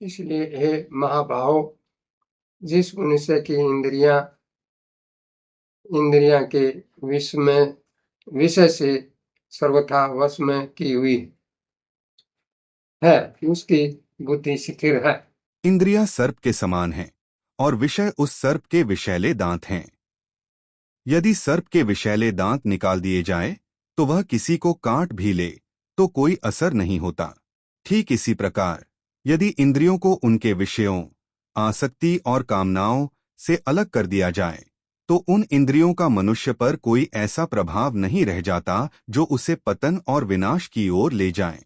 इसलिए हे महाभाव, जिस मनुष्य की इंद्रियां के विषय से सर्वथा वश में की हुई है, उसकी बुद्धि स्थिर है। इंद्रियां सर्प के समान हैं और विषय उस सर्प के विषैले दांत हैं। यदि सर्प के विषैले दांत निकाल दिए जाए तो वह किसी को काट भी ले तो कोई असर नहीं होता। ठीक इसी प्रकार यदि इंद्रियों को उनके विषयों, आसक्ति और कामनाओं से अलग कर दिया जाए तो उन इंद्रियों का मनुष्य पर कोई ऐसा प्रभाव नहीं रह जाता जो उसे पतन और विनाश की ओर ले जाए।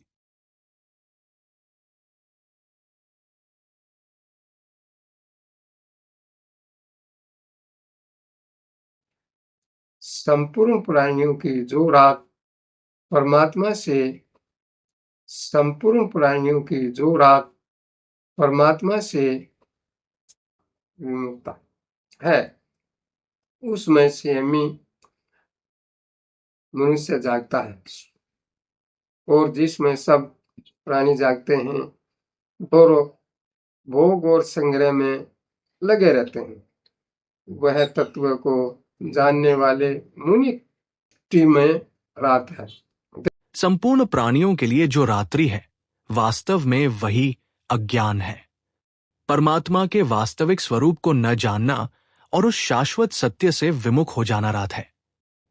संपूर्ण प्राणियों की जो रात परमात्मा से संपूर्ण प्राणियों की जो रात परमात्मा से विमुक्ता है, उसमें संयमी मनुष्य जागता है, और जिसमें सब प्राणी जागते हैं और भोग और संग्रह में लगे रहते हैं, वह तत्व को जानने वाले मुनि में रात है। संपूर्ण प्राणियों के लिए जो रात्रि है, वास्तव में वही अज्ञान है। परमात्मा के वास्तविक स्वरूप को न जानना और उस शाश्वत सत्य से विमुख हो जाना रात है।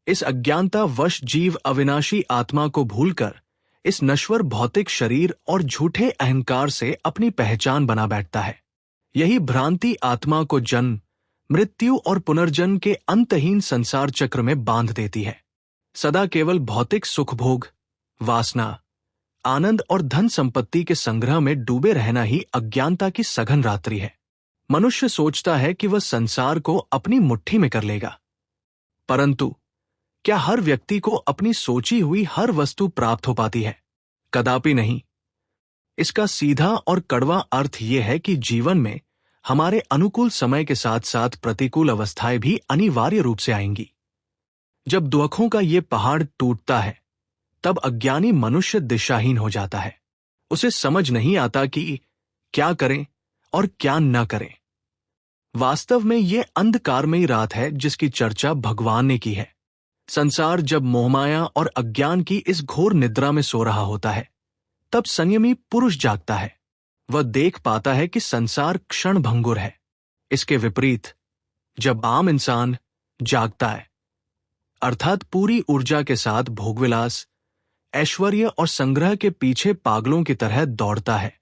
इस अज्ञानता वश जीव अविनाशी आत्मा को भूलकर इस नश्वर भौतिक शरीर और झूठे अहंकार से अपनी पहचान बना बैठता है। यही भ्रांति आत्मा को जन्म, मृत्यु और पुनर्जन्म के अंतहीन संसार चक्र में बांध देती है। सदा केवल भौतिक सुख भोग, वासना, आनंद और धन संपत्ति के संग्रह में डूबे रहना ही अज्ञानता की सघन रात्रि है। मनुष्य सोचता है कि वह संसार को अपनी मुट्ठी में कर लेगा, परंतु क्या हर व्यक्ति को अपनी सोची हुई हर वस्तु प्राप्त हो पाती है? कदापि नहीं। इसका सीधा और कड़वा अर्थ यह है कि जीवन में हमारे अनुकूल समय के साथ साथ प्रतिकूल अवस्थाएं भी अनिवार्य रूप से आएंगी। जब दुखों का ये पहाड़ टूटता है, तब अज्ञानी मनुष्य दिशाहीन हो जाता है। उसे समझ नहीं आता कि क्या करें और क्या न करें। वास्तव में यह अंधकारमयी रात है जिसकी चर्चा भगवान ने की है। संसार जब मोहमाया और अज्ञान की इस घोर निद्रा में सो रहा होता है, तब संयमी पुरुष जागता है। वह देख पाता है कि संसार क्षण भंगुर है। इसके विपरीत जब आम इंसान जागता है, अर्थात पूरी ऊर्जा के साथ भोगविलास, ऐश्वर्य और संग्रह के पीछे पागलों की तरह दौड़ता है,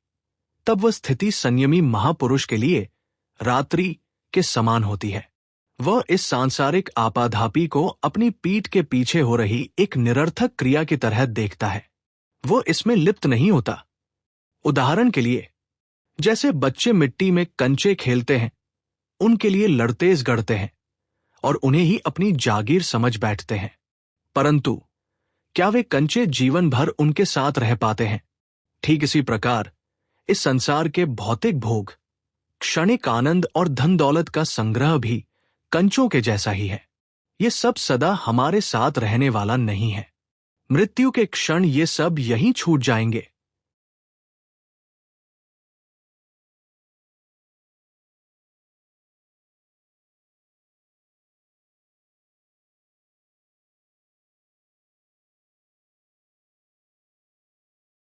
तब वह स्थिति संयमी महापुरुष के लिए रात्रि के समान होती है। वह इस सांसारिक आपाधापी को अपनी पीठ के पीछे हो रही एक निरर्थक क्रिया की तरह देखता है। वह इसमें लिप्त नहीं होता। उदाहरण के लिए, जैसे बच्चे मिट्टी में कंचे खेलते हैं, उनके लिए लड़तेज गढ़ते हैं और उन्हें ही अपनी जागीर समझ बैठते हैं, परंतु क्या वे कंचे जीवन भर उनके साथ रह पाते हैं? ठीक इसी प्रकार इस संसार के भौतिक भोग, क्षणिक आनंद और धन दौलत का संग्रह भी कंचों के जैसा ही है। ये सब सदा हमारे साथ रहने वाला नहीं है। मृत्यु के क्षण ये सब यहीं छूट जाएंगे।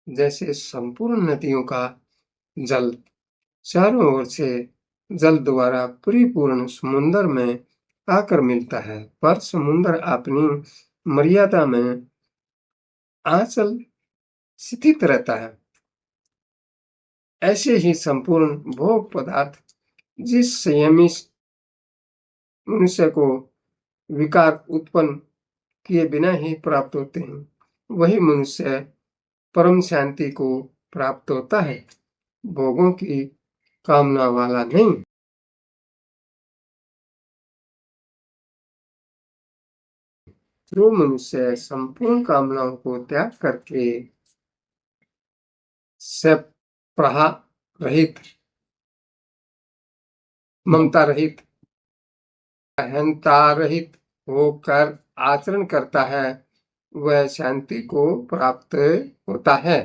जैसे संपूर्ण नदियों का जल चारों ओर से जल द्वारा परिपूर्ण समुद्र में आकर मिलता है, पर समुद्र अपनी मर्यादा में आंचल स्थित रहता है। ऐसे ही संपूर्ण भोग पदार्थ जिस संयमी मनुष्य को विकार उत्पन्न किए बिना ही प्राप्त होते हैं, वही मनुष्य परम शांति को प्राप्त होता है, भोगों की कामना वाला नहीं। जो मनुष्य संपूर्ण कामनाओं को त्याग करके प्रहा रहित, ममता रहित, अहंता रहित होकर आचरण करता है, वह शांति को प्राप्त होता है।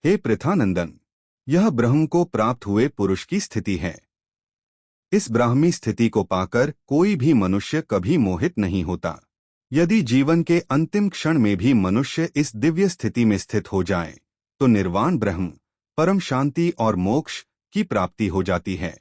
हे पृथानंदन, यह ब्रह्म को प्राप्त हुए पुरुष की स्थिति है। इस ब्राह्मी स्थिति को पाकर कोई भी मनुष्य कभी मोहित नहीं होता। यदि जीवन के अंतिम क्षण में भी मनुष्य इस दिव्य स्थिति में स्थित हो जाए तो निर्वाण ब्रह्म, परम शांति और मोक्ष की प्राप्ति हो जाती है।